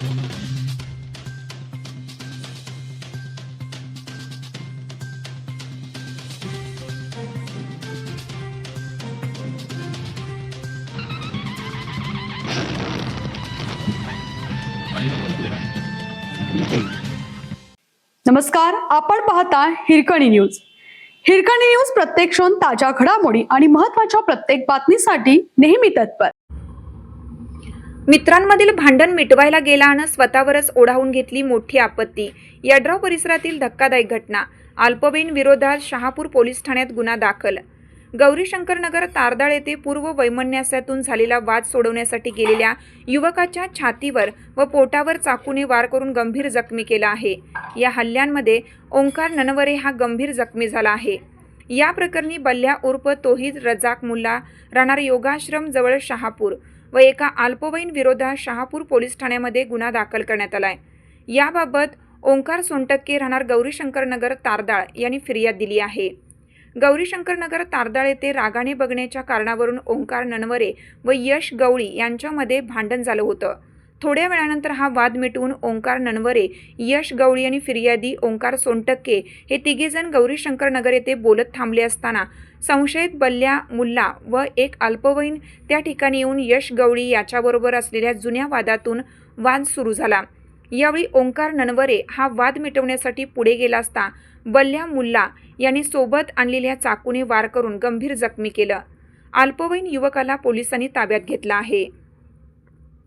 नमस्कार, आपण पाहता हिरकणी न्यूज. हिरकणी न्यूज प्रत्येक क्षण ताज्या घडामोडी आणि महत्त्वाच्या प्रत्येक बातमीसाठी नेहमी तत्पर. मित्रांमधील भांडण मिटवायला गेला आणि स्वतःवरच ओढावून घेतली मोठी आपत्ती. यड्राव परिसरातील धक्कादायक घटना. अल्पवयीन विरोधात शहापूर पोलीस ठाण्यात गुन्हा दाखल. गौरीशंकर नगर तारदाळ येथे पूर्व वैमनस्यातून झालेला वाद सोडवण्यासाठी गेलेल्या युवकाच्या छातीवर व पोटावर चाकूने वार करून गंभीर जखमी केला आहे. या हल्ल्यांमध्ये ओंकार ननवरे हा गंभीर जखमी झाला आहे. या प्रकरणी बल्ल्या उर्फ तोहीद रजाक मुल्ला राहणार योगाश्रम जवळ शहापूर व एका अल्पवयीन विरोधात शहापूर पोलीस ठाण्यामध्ये गुन्हा दाखल करण्यात आलाय. याबाबत ओंकार सोनटक्के राहणार गौरीशंकर नगर तारदाळ यांनी फिर्याद दिली आहे. गौरीशंकर नगर तारदाळ येथे रागाने बघण्याच्या कारणावरून ओंकार ननवरे व यश गवळी यांच्यामध्ये भांडण झालं होतं. थोड्या वेळानंतर हा वाद मिटवून ओंकार ननवरे, यश गवळी आणि फिर्यादी ओंकार सोनटक्के हे तिघेजण गौरीशंकर नगर येथे बोलत थांबले असताना संशयित बल्ल्या मुल्ला व एक अल्पवयीन त्या ठिकाणी येऊन यश गवळी याच्याबरोबर असलेल्या जुन्या वादातून वाद सुरू झाला. यावेळी ओंकार ननवरे हा वाद मिटवण्यासाठी पुढे गेला असता बल्ल्या मुल्ला यांनी सोबत आणलेल्या चाकूने वार करून गंभीर जखमी केलं. अल्पवयीन युवकाला पोलिसांनी ताब्यात घेतला आहे.